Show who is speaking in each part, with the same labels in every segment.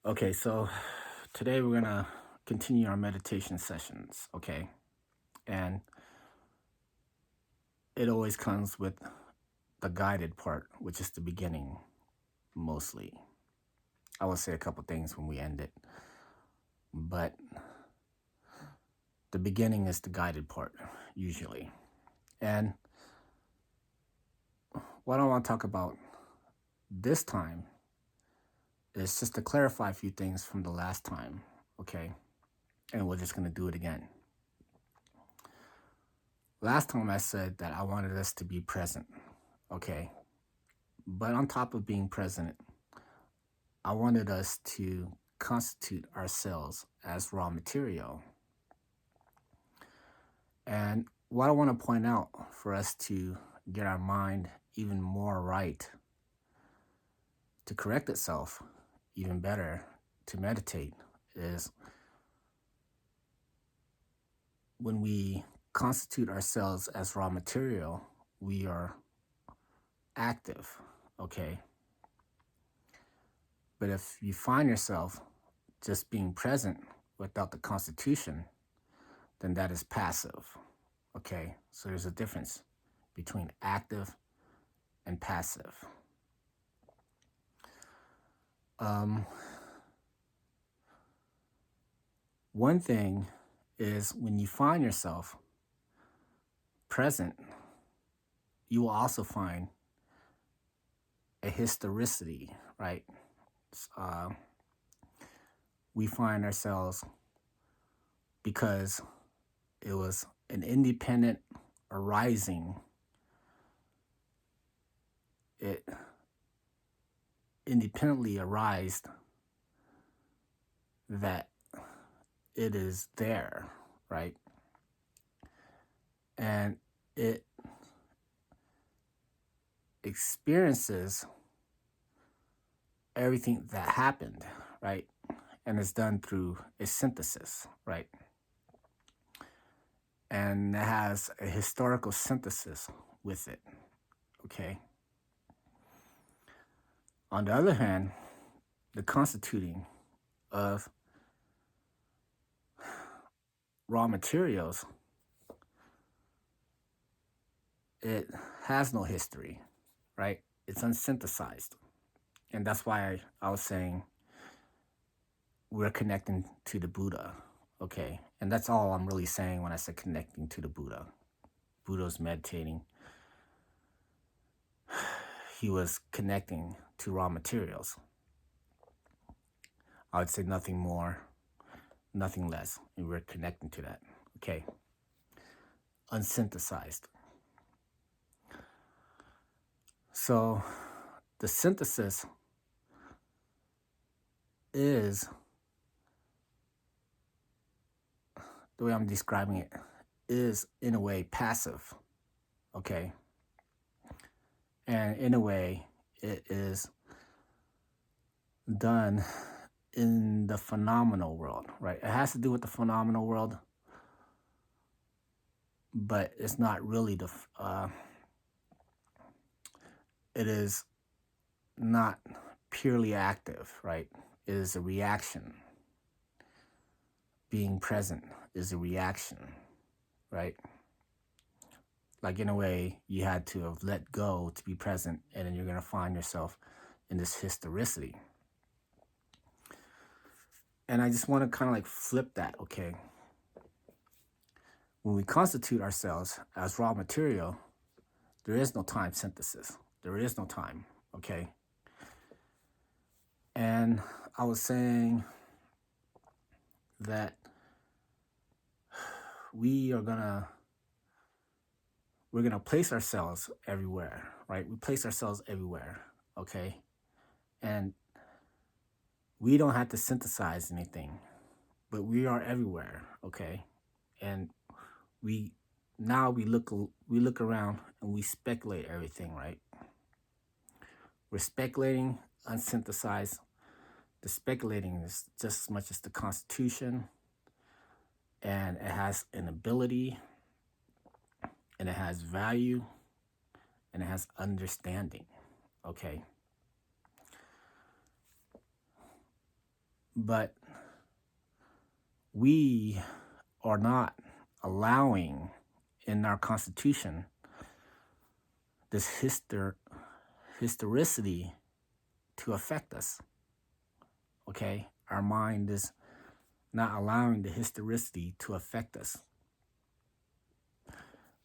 Speaker 1: Okay, so today we're gonna continue our meditation sessions, okay? And it always comes with the guided part, which is the beginning mostly. I will say a couple things when we end it, but the beginning is the guided part, usually. And what I want to talk about this time is just to clarify a few things from the last time, okay? And we're just gonna do it again. Last time I said that I wanted us to be present, okay? But on top of being present, I wanted us to constitute ourselves as raw material. And what I want to point out for us to get our mind even more right, to correct itself even better, to meditate, is when we constitute ourselves as raw material, we are active, okay? But if you find yourself just being present without the constitution, then that is passive. Okay, so there's a difference between active and passive. Um, One thing is when you find yourself present, you will also find a historicity, right? Uh, we find ourselves because it was an independent arising. It independently arised that it is there, right? And it experiences everything that happened, right? And it's done through a synthesis, right? And it has a historical synthesis with it, okay? On the other hand, the constituting of raw materials, it has no history, right? It's unsynthesized. And that's why I was saying we're connecting to the Buddha, okay? And that's all I'm really saying when I said connecting to the Buddha. Buddha's meditating. He was connecting to raw materials. I would say nothing more, nothing less. And we're connecting to that, okay? Unsynthesized. So the synthesis is, the way I'm describing it, is in a way passive, okay? And in a way, it is done in the phenomenal world, right? It has to do with the phenomenal world, but it's not really it is not purely active, right? It is a reaction. Being present is a reaction, right? Like in a way, you had to have let go to be present, and then you're going to find yourself in this historicity. And I just want to kind of like flip that, okay? When we constitute ourselves as raw material, there is no time synthesis. There is no time, okay? And I was saying that we're gonna place ourselves everywhere, right? We place ourselves everywhere, okay? And we don't have to synthesize anything, but we are everywhere, okay? And we we look around and we speculate everything, right? We're speculating unsynthesized. The speculating is just as much as the Constitution, and it has an ability, and it has value, and it has understanding, okay? But we are not allowing in our Constitution this historicity to affect us. Okay? Our mind is not allowing the historicity to affect us.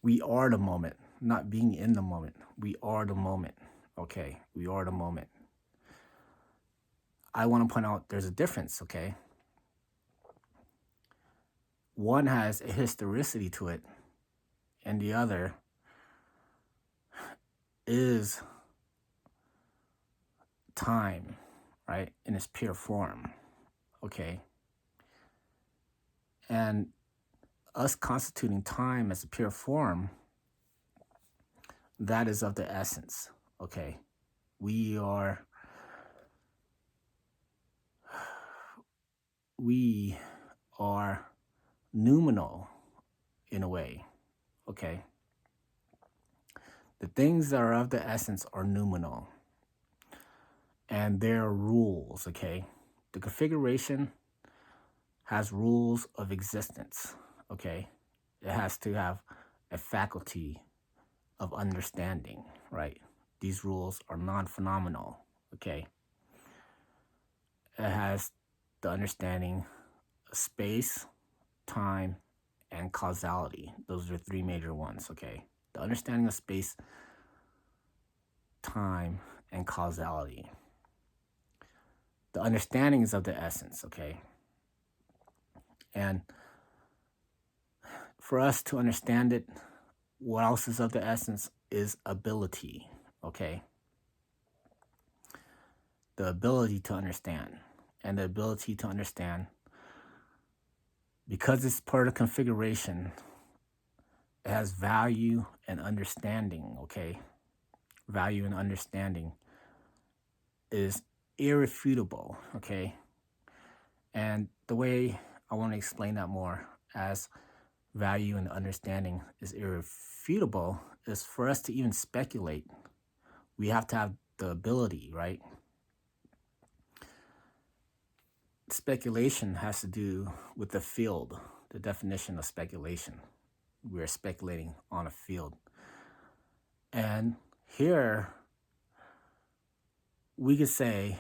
Speaker 1: We are the moment, not being in the moment. We are the moment. Okay? We are the moment. I want to point out there's a difference, okay? One has a historicity to it, and the other is time, right? In its pure form, okay? And us constituting time as a pure form, that is of the essence, okay? We are noumenal in a way, okay? The things that are of the essence are noumenal, and there are rules, okay? The configuration has rules of existence, okay? It has to have a faculty of understanding, right? These rules are non-phenomenal, okay? It has the understanding of space, time, and causality. Those are three major ones, okay? The understanding of space, time, and causality. The understanding is of the essence, okay? And for us to understand it, what else is of the essence is ability, okay? The ability to understand. And the ability to understand, because it's part of configuration, it has value and understanding, okay? Value and understanding is irrefutable, okay? And the way I want to explain that more as value and understanding is irrefutable is for us to even speculate, we have to have the ability, right? Speculation has to do with the field, the definition of speculation. We're speculating on a field. And here, we could say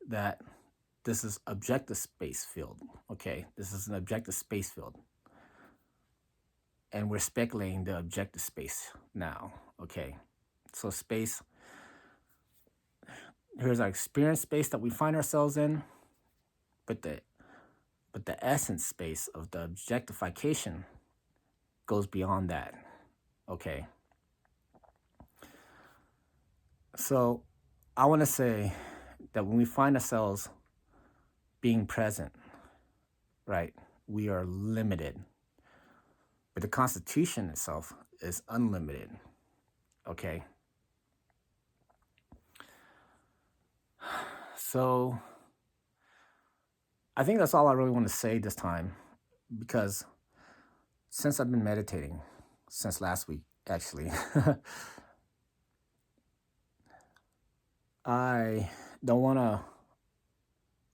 Speaker 1: that this is objective space field, okay? This is an objective space field. And we're speculating the objective space now, okay? So space, here's our experience space that we find ourselves in, but the essence space of the objectification goes beyond that, okay? So I want to say that when we find ourselves being present, right, we are limited. But the Constitution itself is unlimited, okay? So I think that's all I really want to say this time, because since I've been meditating, since last week, actually, I don't want to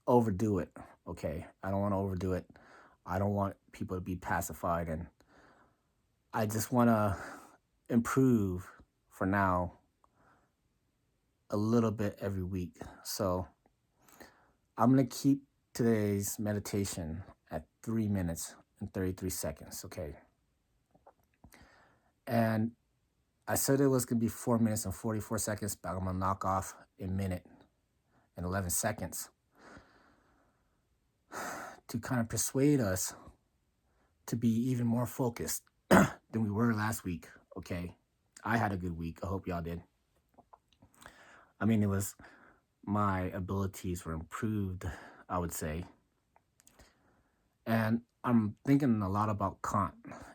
Speaker 1: overdo it, okay? I don't want to overdo it. I don't want people to be pacified, and I just want to improve for now a little bit every week. So I'm going to keep today's meditation at 3 minutes and 33 seconds, okay? And I said it was going to be 4 minutes and 44 seconds, but I'm going to knock off a minute and 11 seconds to kind of persuade us to be even more focused than we were last week, okay? I had a good week. I hope y'all did. I mean, my abilities were improved, I would say. And I'm thinking a lot about Kant,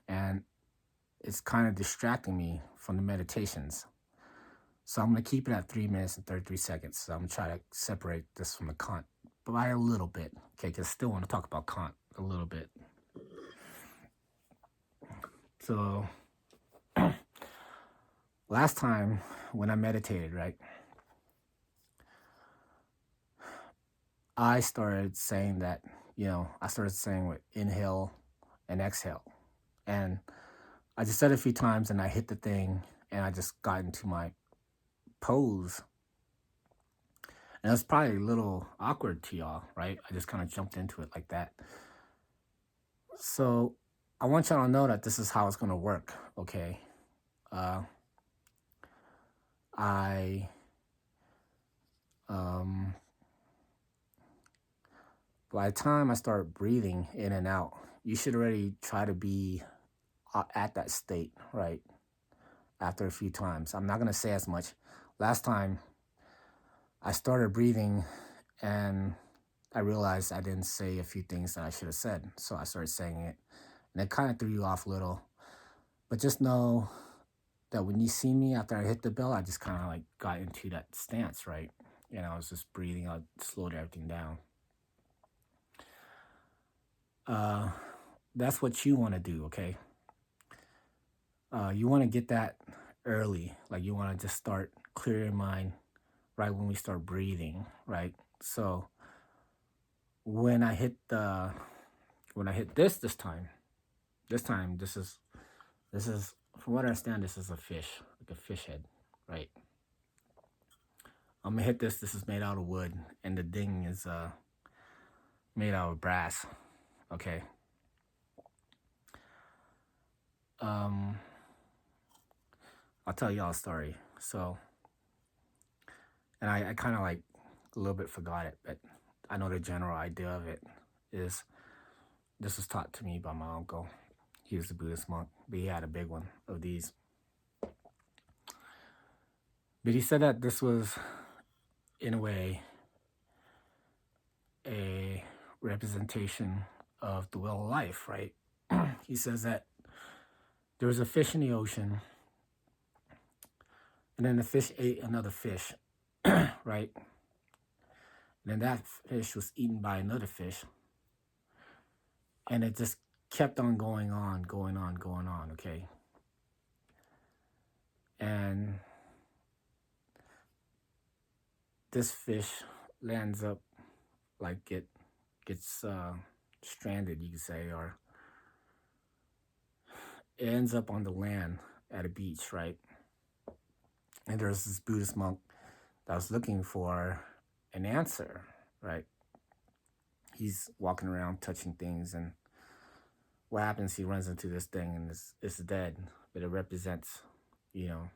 Speaker 1: and it's kind of distracting me from the meditations. So I'm going to keep it at 3 minutes and 33 seconds. So I'm going to try to separate this from the Kant by a little bit, okay? Because I still want to talk about Kant a little bit. So last time when I meditated, right, I started saying that, I started saying with inhale and exhale. And I just said it a few times and I hit the thing and I just got into my pose. And it was probably a little awkward to y'all, right? I just kind of jumped into it like that. So I want y'all to know that this is how it's going to work, okay? Uh, I, um, by the time I start breathing in and out, you should already try to be at that state, right? After a few times. I'm not going to say as much. Last time I started breathing and I realized I didn't say a few things that I should have said. So I started saying it and it kind of threw you off a little. But just know that when you see me after I hit the bell, I just kind of like got into that stance, right? I was just breathing. I slowed everything down. Uh, that's what you want to do, okay? You want to get that early. Like you want to just start clear your mind right when we start breathing, right? So when I hit this time this is from what I understand, this is a fish, like a fish head, right? I'm gonna hit this. This is made out of wood, and the ding is made out of brass. Okay. Um, I'll tell y'all a story. So, and I kind of like a little bit forgot it, but I know the general idea of it is this was taught to me by my uncle. He was a Buddhist monk, but he had a big one of these. But he said that this was, in a way, a representation of the well of life, right? He says that there was a fish in the ocean, and then the fish ate another fish, right? And then that fish was eaten by another fish, and it just kept on going on, going on, going on, okay? And this fish lands up like it gets stranded, you could say, or it ends up on the land at a beach, right? And there's this Buddhist monk that was looking for an answer, right? He's walking around touching things, and what happens? He runs into this thing, and it's dead, but it represents, you know,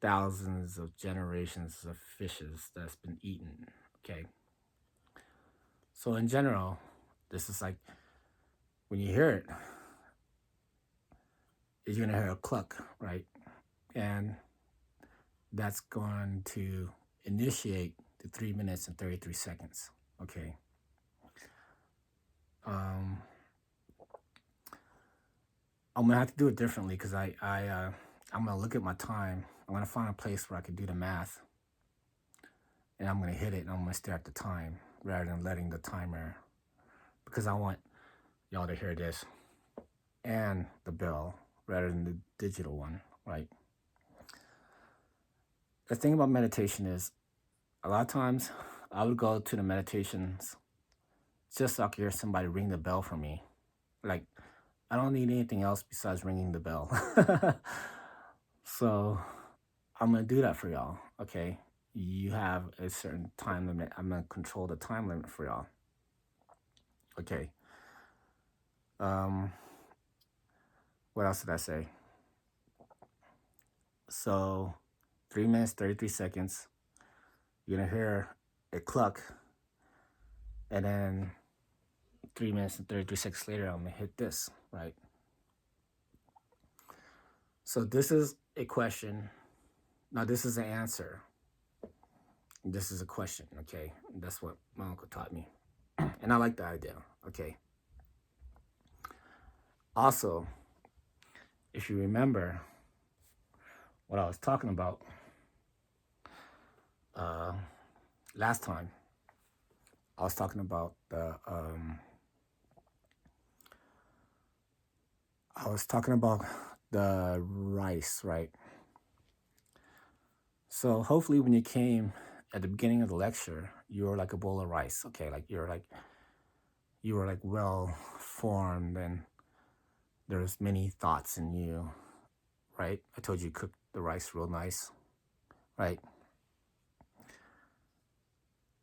Speaker 1: thousands of generations of fishes that's been eaten. Okay, so in general, this is like when you hear it, you're gonna hear a cluck, right? And that's going to initiate the 3 minutes and 33 seconds. Okay. Um, I'm gonna have to do it differently because I'm gonna look at my time. I'm gonna find a place where I can do the math, and I'm gonna hit it, and I'm gonna stare at the time rather than letting the timer, because I want y'all to hear this and the bell rather than the digital one, right? The thing about meditation is, a lot of times I would go to the meditations just so I could hear somebody ring the bell for me. Like, I don't need anything else besides ringing the bell. So I'm gonna do that for y'all. Okay, you have a certain time limit. I'm gonna control the time limit for y'all. Okay. Um, what else did I say? So 3 minutes, 33 seconds. You're gonna hear a cluck, and then 3 minutes and 33 seconds later, I'm gonna hit this, right? So this is a question. Now this is an answer. This is a question, okay? That's what my uncle taught me. And I like the idea, okay? Also, if you remember what I was talking about uh, last time, I was talking about the rice, right? So hopefully when you came at the beginning of the lecture, you were like a bowl of rice. Okay, like you were like well formed, and there's many thoughts in you, right? I told you cook the rice real nice, right?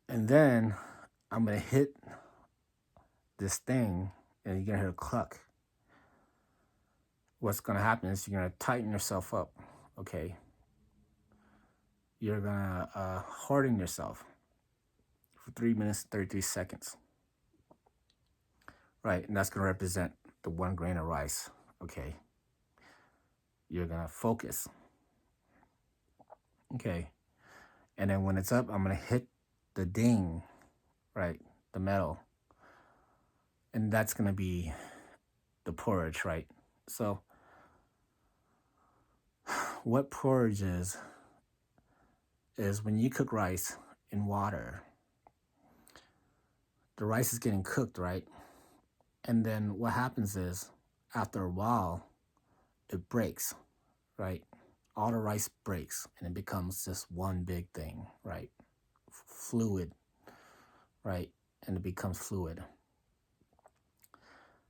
Speaker 1: And then I'm gonna hit this thing, and you're gonna hear a cluck. What's gonna happen is you're gonna tighten yourself up, okay? You're gonna harden yourself for 3 minutes, 33 seconds, right? And that's gonna represent the 1 grain of rice, okay? You're gonna focus, okay? And then when it's up, I'm gonna hit the ding, right? The metal. And that's gonna be the porridge, right? So, what porridge is when you cook rice in water, the rice is getting cooked, right? And then what happens is, after a while, it breaks, right? All the rice breaks and it becomes just one big thing, right? Fluid, right? And it becomes fluid.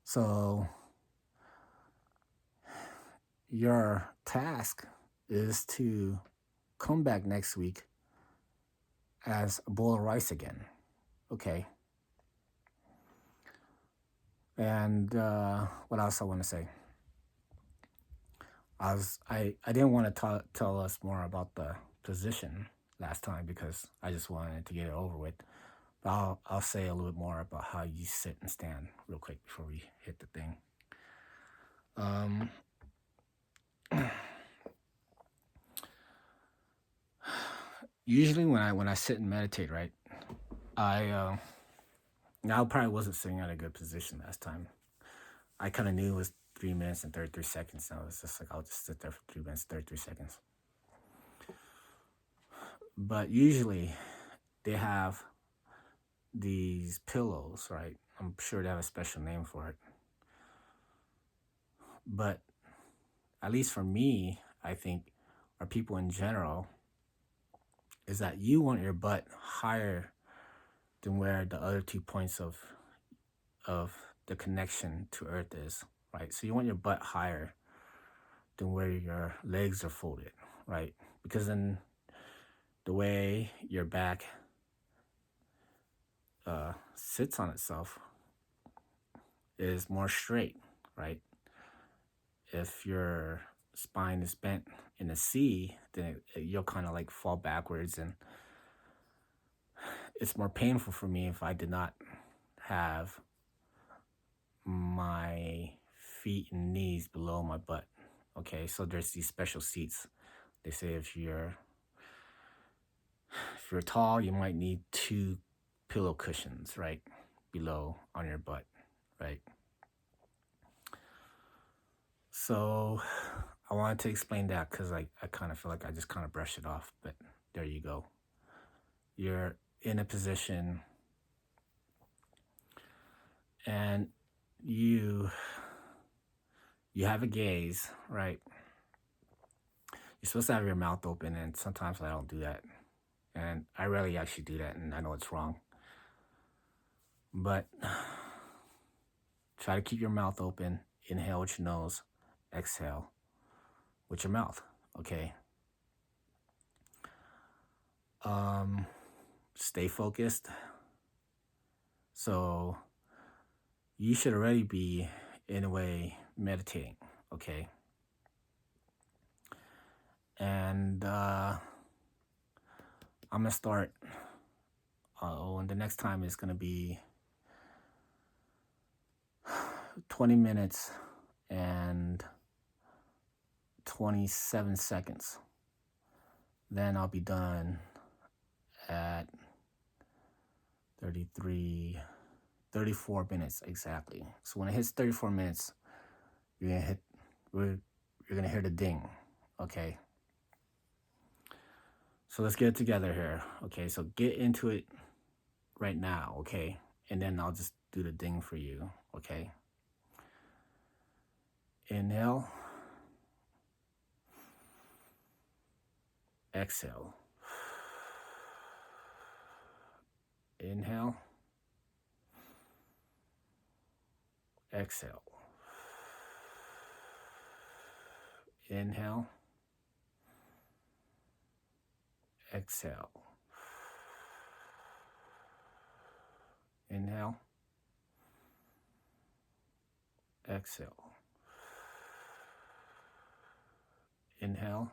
Speaker 1: So your task is to come back next week as a bowl of rice again, okay? And what else I want to say? I didn't want to tell us more about the position last time because I just wanted to get it over with. But I'll say a little bit more about how you sit and stand real quick before we hit the thing. Um, Usually when I sit and meditate, right, I probably wasn't sitting at a good position last time. I kind of knew it was 3 minutes and 33 seconds. So it's just like I'll just sit there for 3 minutes, 33 seconds. But usually they have these pillows, right? I'm sure they have a special name for it. But at least for me, I think, or people in general, is that you want your butt higher than where the other 2 points of the connection to Earth is, right? So you want your butt higher than where your legs are folded, right? Because then the way your back sits on itself is more straight, right? If your spine is bent in a C, then you'll kind of like fall backwards, and it's more painful for me if I did not have my feet and knees below my butt. Okay, so there's these special seats. They say if you're tall, you might need 2 pillow cushions, right, below on your butt, right? So I wanted to explain that because I kind of feel like I just kind of brushed it off, but there you go. You're in a position and you have a gaze, right? You're supposed to have your mouth open, and sometimes I don't do that. And I rarely actually do that, and I know it's wrong. But try to keep your mouth open. Inhale with your nose. Exhale with your mouth, okay? Stay focused. So you should already be, in a way, meditating, okay? And I'm gonna start. And the next time is gonna be 20 minutes and 27 seconds. Then I'll be done at 34 minutes exactly. So when it hits 34 minutes, you're gonna hear the ding, okay? So let's get it together here, okay? So get into it right now, okay? And then I'll just do the ding for you, okay? Inhale. Exhale. Inhale, exhale. Inhale, exhale. Inhale, exhale. Inhale,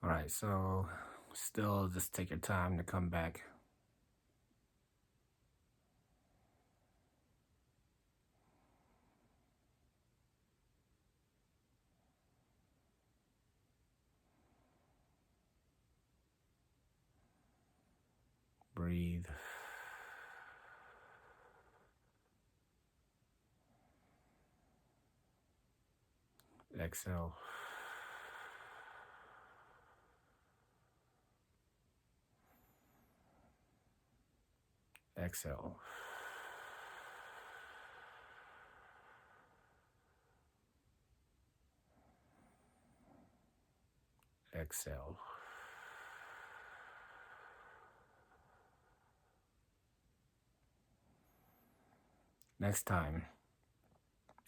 Speaker 1: all right, so still just take your time to come back. Breathe. Exhale. Exhale. Exhale. Next time,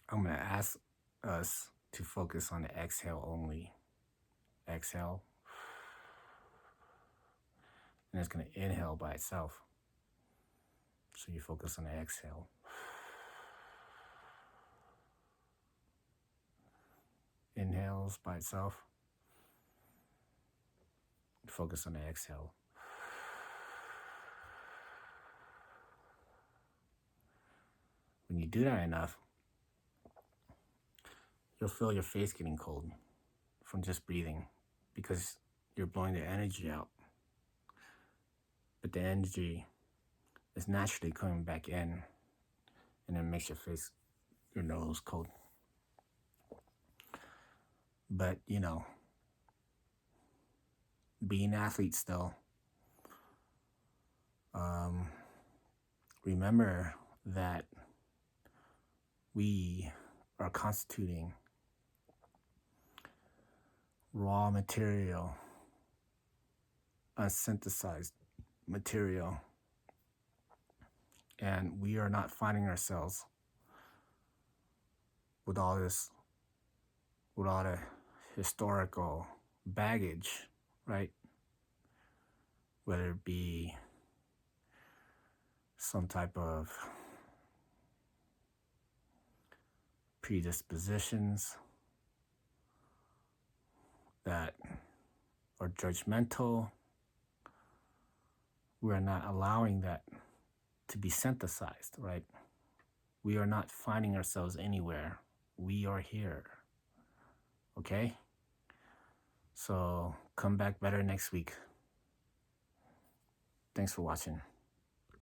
Speaker 1: I'm going to ask us to focus on the exhale only. Exhale. And it's going to inhale by itself. So you focus on the exhale. Inhales by itself. Focus on the exhale. When you do that enough, you'll feel your face getting cold from just breathing because you're blowing the energy out. But the energy is naturally coming back in, and it makes your face, your nose cold. But, being athletes still, remember that we are constituting raw material, unsynthesized material, and we are not finding ourselves with all the historical baggage, right? Whether it be some type of predispositions that are judgmental. We're not allowing that to be synthesized, right? We are not finding ourselves anywhere. We are here. Okay? So come back better next week. Thanks for watching.